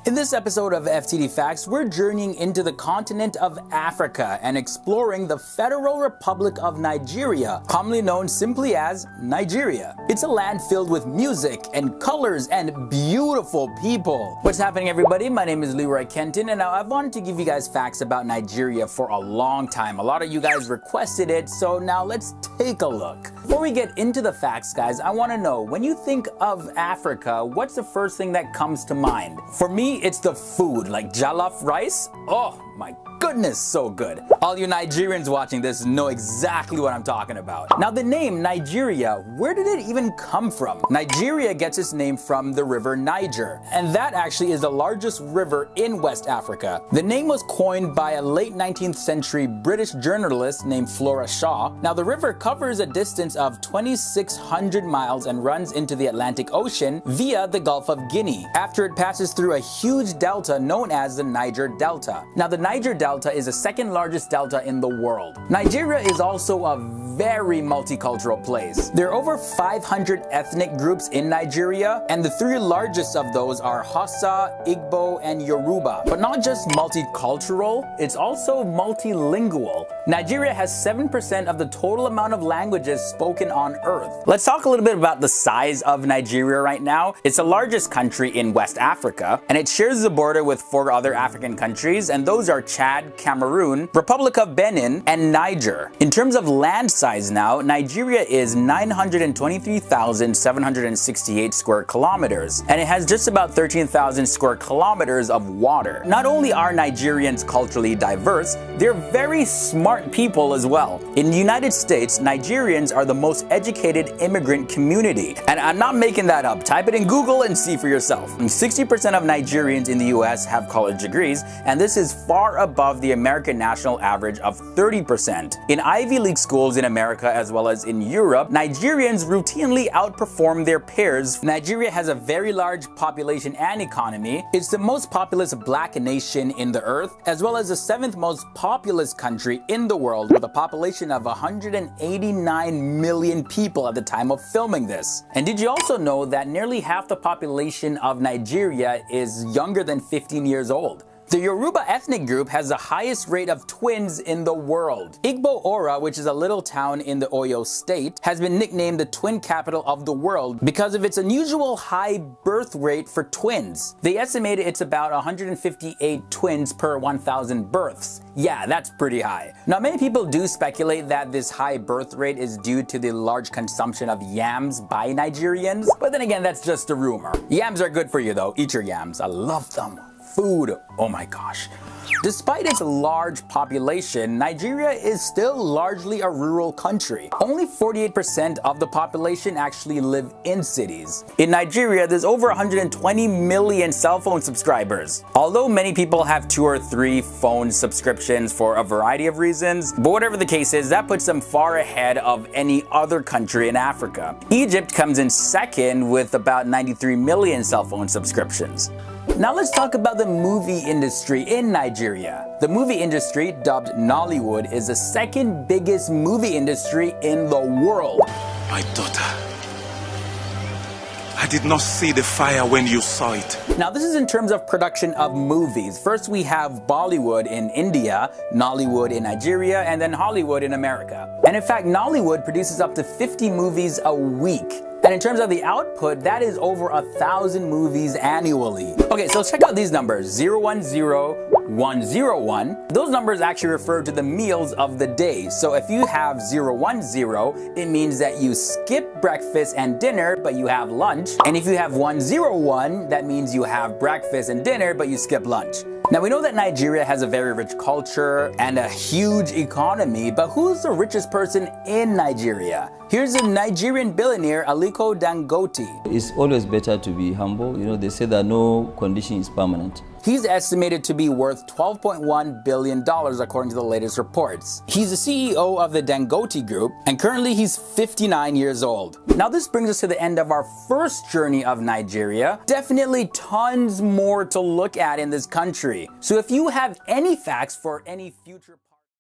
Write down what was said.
In this episode of FTD Facts, we're journeying into the continent of Africa and exploring the Federal Republic of Nigeria, commonly known simply as Nigeria. It's a land filled with music and colors and beautiful people. What's happening, everybody? My name is Leroy Kenton, and I've wanted to give you guys facts about Nigeria for a long time. A lot of you guys requested it, so now let's take a look. Before we get into the facts, guys, I want to know, when you think of Africa, what's the first thing that comes to mind? For me, it's the food, like jollof rice. Oh my goodness, so good. All you Nigerians watching this know exactly what I'm talking about. Now, the name Nigeria, where did it even come from? Nigeria gets its name from the river Niger, and that actually is the largest river in West Africa. The name was coined by a late 19th century British journalist named Flora Shaw. Now, the river covers a distance of 2,600 miles and runs into the Atlantic Ocean via the Gulf of Guinea, after it passes through a huge delta known as the Niger Delta. Now, the Niger Delta is the second largest delta in the world. Nigeria is also a very multicultural place. There are over 500 ethnic groups in Nigeria, and the three largest of those are Hausa, Igbo, and Yoruba. But not just multicultural, it's also multilingual. Nigeria has 7% of the total amount of languages spoken on Earth. Let's talk a little bit about the size of Nigeria right now. It's the largest country in West Africa, and it shares the border with 4 other African countries, and those are Chad, Cameroon, Republic of Benin, and Niger. In terms of land size now, Nigeria is 923,768 square kilometers, and it has just about 13,000 square kilometers of water. Not only are Nigerians culturally diverse, they're very smart people as well. In the United States, Nigerians are the most educated immigrant community, and I'm not making that up. Type it in Google and see for yourself. 60% of Nigerians in the US have college degrees, and this is far above the American national average of 30%. In Ivy League schools in America as well as in Europe, Nigerians routinely outperform their peers. Nigeria has a very large population and economy. It's the most populous black nation in the earth, as well as the 7th most populous country in the world, with a population of 189 million people at the time of filming this. And did you also know that nearly half the population of Nigeria is younger than 15 years old? The Yoruba ethnic group has the highest rate of twins in the world. Igbo Ora, which is a little town in the Oyo state, has been nicknamed the twin capital of the world because of its unusual high birth rate for twins. They estimate it's about 158 twins per 1,000 births. Yeah, that's pretty high. Now, many people do speculate that this high birth rate is due to the large consumption of yams by Nigerians, but then again, that's just a rumor. Yams are good for you though. Eat your yams. I love them. Food, oh my gosh. Despite its large population, Nigeria is still largely a rural country. Only 48% of the population actually live in cities. In Nigeria, there's over 120 million cell phone subscribers. Although many people have 2 or 3 phone subscriptions for a variety of reasons, but whatever the case is, that puts them far ahead of any other country in Africa. Egypt comes in second with about 93 million cell phone subscriptions. Now let's talk about the movie industry in Nigeria. The movie industry, dubbed Nollywood, is the second biggest movie industry in the world. My daughter, I did not see the fire when you saw it. Now, this is in terms of production of movies. First, we have Bollywood in India, Nollywood in Nigeria, and then Hollywood in America. And in fact, Nollywood produces up to 50 movies a week. And in terms of the output, that is over 1,000 movies annually. Okay, so check out these numbers: 010, 101. Those numbers actually refer to the meals of the day. So if you have 010, it means that you skip breakfast and dinner, but you have lunch. And if you have 101, that means you have breakfast and dinner, but you skip lunch. Now, we know that Nigeria has a very rich culture and a huge economy, but who's the richest person in Nigeria? Here's a Nigerian billionaire, Aliko Dangote. It's always better to be humble. You know, they say that no condition is permanent. He's estimated to be worth $12.1 billion according to the latest reports. He's the CEO of the Dangote Group, and currently he's 59 years old. Now, this brings us to the end of our first journey of Nigeria. Definitely tons more to look at in this country. So if you have any facts for any future